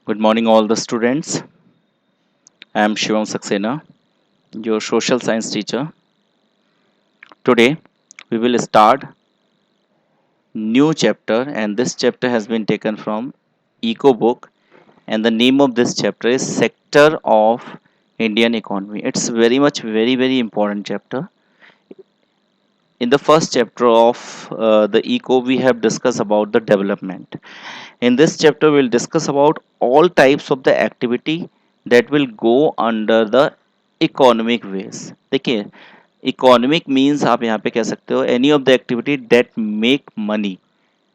Good morning, all the students. I am Shivam Saxena, your social science teacher. Today, we will start new chapter, and this chapter has been taken from Eco book, and the name of this chapter is Sector of Indian Economy. It's very important chapter. In the first chapter of the Eco, we have discussed about the development. In this chapter, we'll discuss about all types of the activity that will go under the economic ways. देखिए economic means आप यहाँ पे कह सकते हो any of the activity that make money.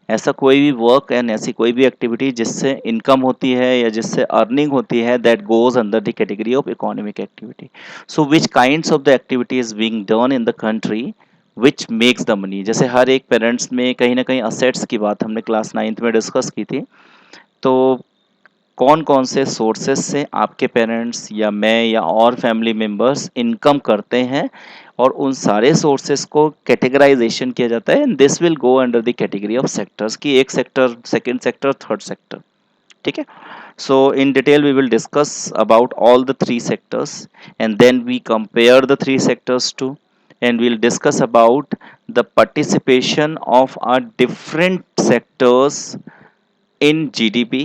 ऐसा कोई भी वर्क एंड ऐसी कोई भी एक्टिविटी जिससे इनकम होती है या जिससे अर्निंग होती है that goes under the category of economic activity. So which kinds of the activity is being done in the country which makes the money. जैसे हर एक पेरेंट्स में कहीं ना कहीं असेट्स की बात हमने क्लास 9th में डिस्कस की थी। तो कौन कौन से सोर्सेस से आपके पेरेंट्स या मैं या और फैमिली मेंबर्स इनकम करते हैं और उन सारे सोर्सेस को कैटेगराइजेशन किया जाता है and this will go under the category of sectors की एक sector second sector third sector. ठीक है। So in detail we will discuss about all the three sectors and then we compare the three sectors to and we'll discuss about the participation of our different sectors in GDP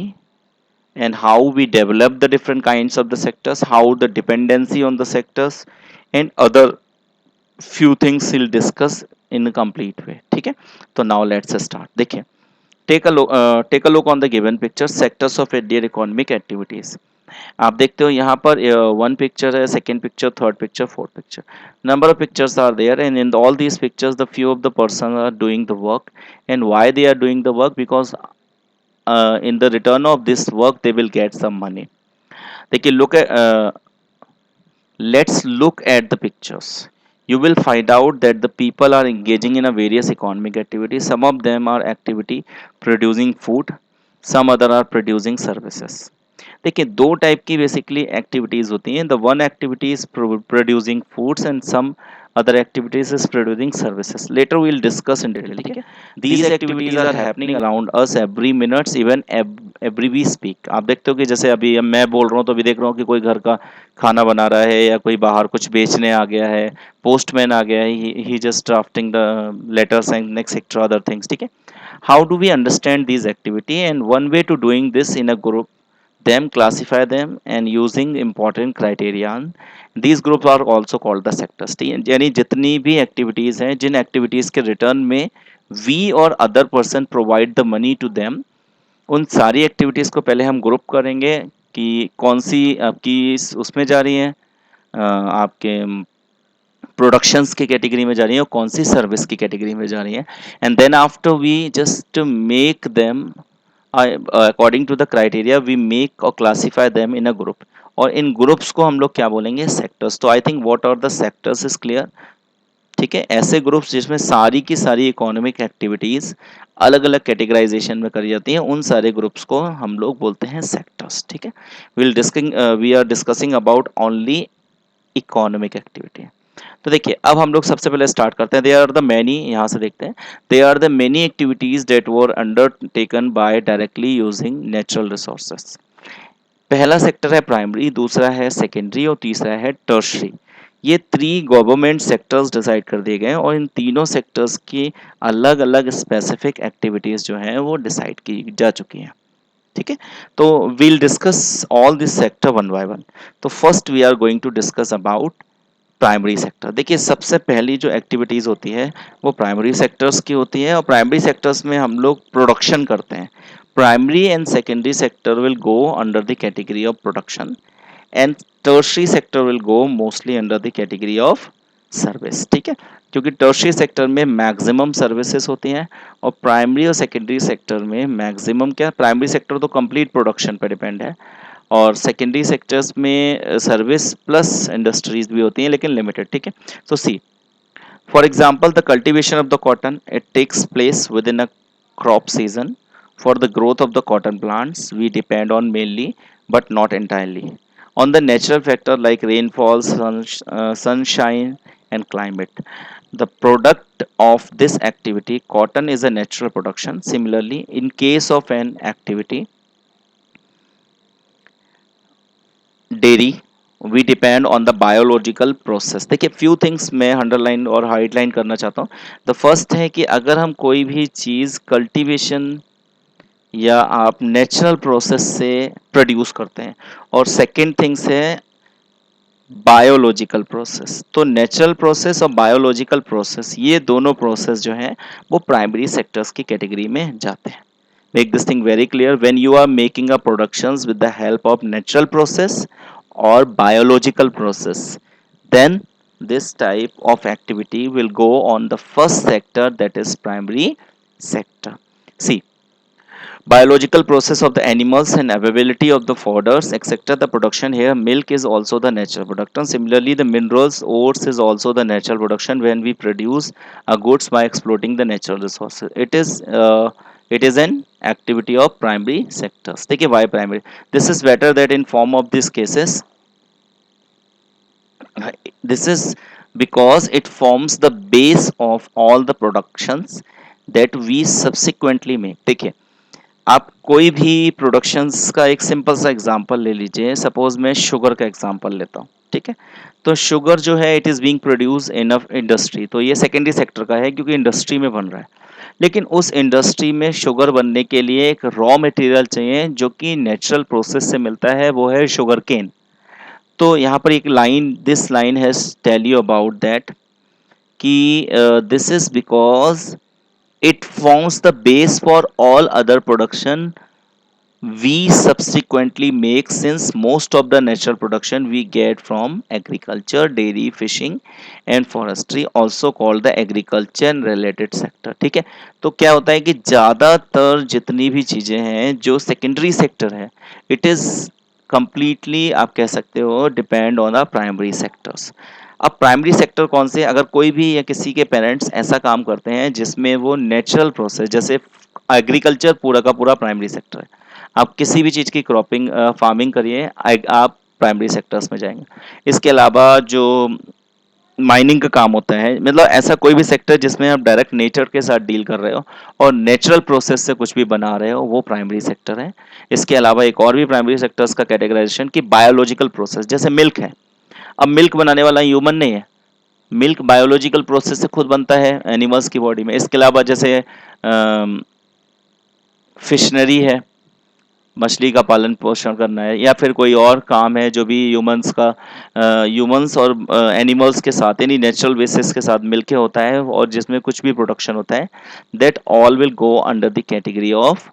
and how we develop the different kinds of the sectors, how the dependency on the sectors, and other few things we'll discuss in a complete way. ठीक है। तो now let's start। देखिए take a look on the given picture sectors of Indian economic activities। आप देखते हो यहाँ पर one picture है, second picture, third picture, fourth picture. Number of pictures are there and in all these pictures the few of the person are doing the work and why they are doing the work because in the return of this work they will get some money। देखिए let's look at the pictures। You will find out that the people are engaging in a various economic activities। Some of them are activity producing food, some other are producing services। देखिए दो type की basically activities होती हैं। The one activity is producing foods and some other activities is producing services। Later we will discuss in detail। ठीक है। These activities are happening around us every minutes even every we speak। आप देखते हो कि जैसे अभी मैं बोल रहा हूँ तो अभी देख रहा हूँ कि कोई घर का खाना बना रहा है या कोई बाहर कुछ बेचने आ गया है, पोस्टमैन आ गया है, he just drafting the letters and etcetera other things. ठीक है। How do we understand this activity and one way to doing this in a group them classify them and using important criterion these groups are also called the sectors। ठीक है। यानी जितनी भी activities हैं जिन activities के return में we और other person provide the money to them उन सारी एक्टिविटीज को पहले हम ग्रुप करेंगे कि कौन सी आपकी उसमें जा रही है, आपके प्रोडक्शंस की कैटेगरी में जा रही है और कौन सी सर्विस की कैटेगरी में जा रही है and then after we just make them according to the criteria we make और classify them in a group. और इन ग्रुप्स को हम लोग क्या बोलेंगे, सेक्टर्स। तो I think what are the sectors is clear. ठीक है। ऐसे ग्रुप्स जिसमें सारी की सारी इकोनॉमिक एक्टिविटीज अलग अलग कैटेगराइजेशन में करी जाती हैं उन सारे ग्रुप्स को हम लोग बोलते हैं सेक्टर्स। ठीक है। We are discussing about only economic activity. तो देखिए अब हम लोग सबसे पहले स्टार्ट करते हैं। दे आर द मैनी, यहाँ से देखते हैं, they are the many activities that were undertaken by directly using natural resources. पहला सेक्टर है प्राइमरी, दूसरा है सेकेंडरी और तीसरा है टर्शरी। ये थ्री गवर्नमेंट सेक्टर्स डिसाइड कर दिए गए हैं और इन तीनों सेक्टर्स की अलग अलग स्पेसिफिक एक्टिविटीज जो हैं वो डिसाइड की जा चुकी हैं। ठीक है। तो we'll discuss all this sector one by one. तो first we are going to discuss about primary sector. देखिए सबसे पहली जो एक्टिविटीज होती है वो प्राइमरी सेक्टर्स की होती है और प्राइमरी सेक्टर्स में हम लोग प्रोडक्शन करते हैं। Primary and secondary sector will go under the category of production and tertiary sector will go mostly under the category of service. ठीक है। क्योंकि टर्शरी सेक्टर में मैक्सिमम सर्विसेज होती हैं और प्राइमरी और सेकेंडरी सेक्टर में मैक्सिमम क्या, प्राइमरी सेक्टर तो कंप्लीट प्रोडक्शन पर डिपेंड है और सेकेंडरी सेक्टर्स में सर्विस प्लस इंडस्ट्रीज भी होती हैं लेकिन लिमिटेड। ठीक है। सो सी for example the cultivation of the cotton it takes place within a crop season. For the growth of the cotton plants, we depend on mainly, but not entirely, on the natural factor like rainfall, sunshine, and climate. The product of this activity, cotton is a natural production. Similarly, in case of an activity dairy, we depend on the biological process. देखिए few things मैं underline और highlight करना चाहता हूँ। The first है कि अगर हम कोई भी चीज़ कल्टीवेशन या आप नेचुरल प्रोसेस से प्रोड्यूस करते हैं, और सेकेंड थिंग्स है बायोलॉजिकल प्रोसेस। तो नेचुरल प्रोसेस और बायोलॉजिकल प्रोसेस, ये दोनों प्रोसेस जो हैं वो प्राइमरी सेक्टर्स की कैटेगरी में जाते हैं। Make this thing very clear: when you are making a productions with the help of natural process or biological process, then this type of activity will go on the first sector, that is primary sector. See, biological process of the animals and availability of the fodders etc. The production here, milk is also the natural production. Similarly, the minerals, ores is also the natural production when we produce a goods by exploiting the natural resources. It is an activity of primary sectors. देखिए why primary? This is better that in form of these cases. This is because it forms the base of all the productions that we subsequently make. देखिए आप कोई भी productions का एक simple सा example ले लीजिए। सपोज मैं शुगर का एग्जांपल लेता हूँ, ठीक है। तो शुगर जो है it is being produce in a industry, तो ये सेकेंडरी सेक्टर का है क्योंकि इंडस्ट्री में बन रहा है। लेकिन उस इंडस्ट्री में शुगर बनने के लिए एक रॉ मटेरियल चाहिए जो कि नेचुरल प्रोसेस से मिलता है, वो है शुगर केन। तो यहाँ पर एक line, this line has tell you about that कि this is because it forms the base for all other production we subsequently make, since most of the natural production we get from agriculture, dairy, fishing and forestry, also called the agriculture related sector। ठीक है, तो क्या होता है कि ज़्यादातर जितनी भी चीज़ें हैं जो सेकेंडरी सेक्टर है, इट इज़ कंप्लीटली आप कह सकते हो depend on the primary sectors. अब प्राइमरी सेक्टर कौन से? अगर कोई भी या किसी के पेरेंट्स ऐसा काम करते हैं जिसमें वो नेचुरल प्रोसेस, जैसे एग्रीकल्चर पूरा का पूरा प्राइमरी सेक्टर है। आप किसी भी चीज़ की क्रॉपिंग फार्मिंग करिए, आप प्राइमरी सेक्टर्स में जाएंगे। इसके अलावा जो माइनिंग का काम होता है, मतलब ऐसा कोई भी सेक्टर जिसमें आप डायरेक्ट नेचर के साथ डील कर रहे हो और नेचुरल प्रोसेस से कुछ भी बना रहे हो, वो प्राइमरी सेक्टर है। इसके अलावा एक और भी प्राइमरी सेक्टर्स का कैटेगराइजेशन कि बायोलॉजिकल प्रोसेस, जैसे मिल्क है। अब मिल्क बनाने वाला ह्यूमन नहीं है, मिल्क बायोलॉजिकल प्रोसेस से खुद बनता है एनिमल्स की बॉडी में। इसके अलावा जैसे फिशनरी है, मछली का पालन पोषण करना है, या फिर कोई और काम है जो भी ह्यूमंस का ह्यूमंस और एनिमल्स के साथ यानी नेचुरल बेसिस के साथ मिलके होता है और जिसमें कुछ भी प्रोडक्शन होता है, that all will go under the category of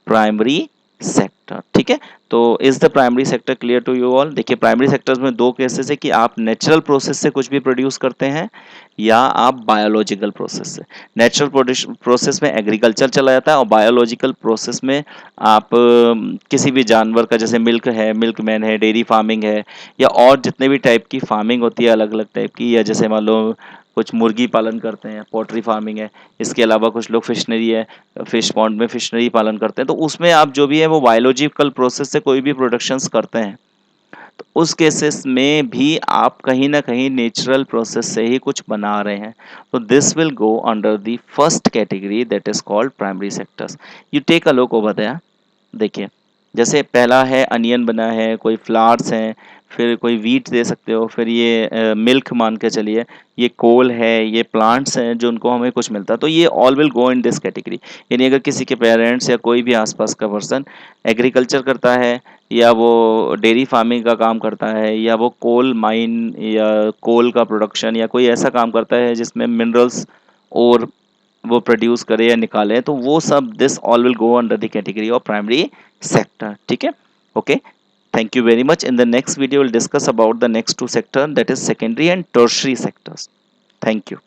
primary sector. ठीक है, तो is the primary sector clear to you all? देखिए प्राइमरी सेक्टर्स में दो केसेस है कि आप नेचुरल प्रोसेस से कुछ भी प्रोड्यूस करते हैं या आप बायोलॉजिकल प्रोसेस से। नेचुरल प्रोसेस में एग्रीकल्चर चला जाता है और बायोलॉजिकल प्रोसेस में आप किसी भी जानवर का, जैसे मिल्क है, मिल्क मैन है, डेयरी फार्मिंग है, या और जितने भी टाइप की फार्मिंग होती है अलग अलग टाइप की, या जैसे मान लो कुछ मुर्गी पालन करते हैं, पोल्ट्री फार्मिंग है। इसके अलावा कुछ लोग फिशनरी है, फिश पॉन्ड में फिशनरी पालन करते हैं। तो उसमें आप जो भी है वो बायोलॉजिकल प्रोसेस से कोई भी प्रोडक्शंस करते हैं, तो उस केसेस में भी आप कहीं ना कहीं नेचुरल प्रोसेस से ही कुछ बना रहे हैं। तो this will go under the first category, that is called primary sectors. You take a look over there. देखिए जैसे पहला है अनियन बना है, कोई फ्लावर्स हैं, फिर कोई वीट दे सकते हो, फिर ये मिल्क मान के चलिए, ये कोल है, ये प्लांट्स हैं जो उनको हमें कुछ मिलता है। तो ये all will go in this category. यानी अगर किसी के पेरेंट्स या कोई भी आसपास का पर्सन एग्रीकल्चर करता है, या वो डेयरी फार्मिंग का काम करता है, या वो कोल माइन या कोल का प्रोडक्शन या कोई ऐसा काम करता है जिसमें मिनरल्स और वो प्रोड्यूस करे या निकाले, तो वो सब this all will go under the category of primary sector. ठीक है, okay, thank you very much. In the next video we'll discuss about the next two sector, that is secondary and tertiary sectors. Thank you.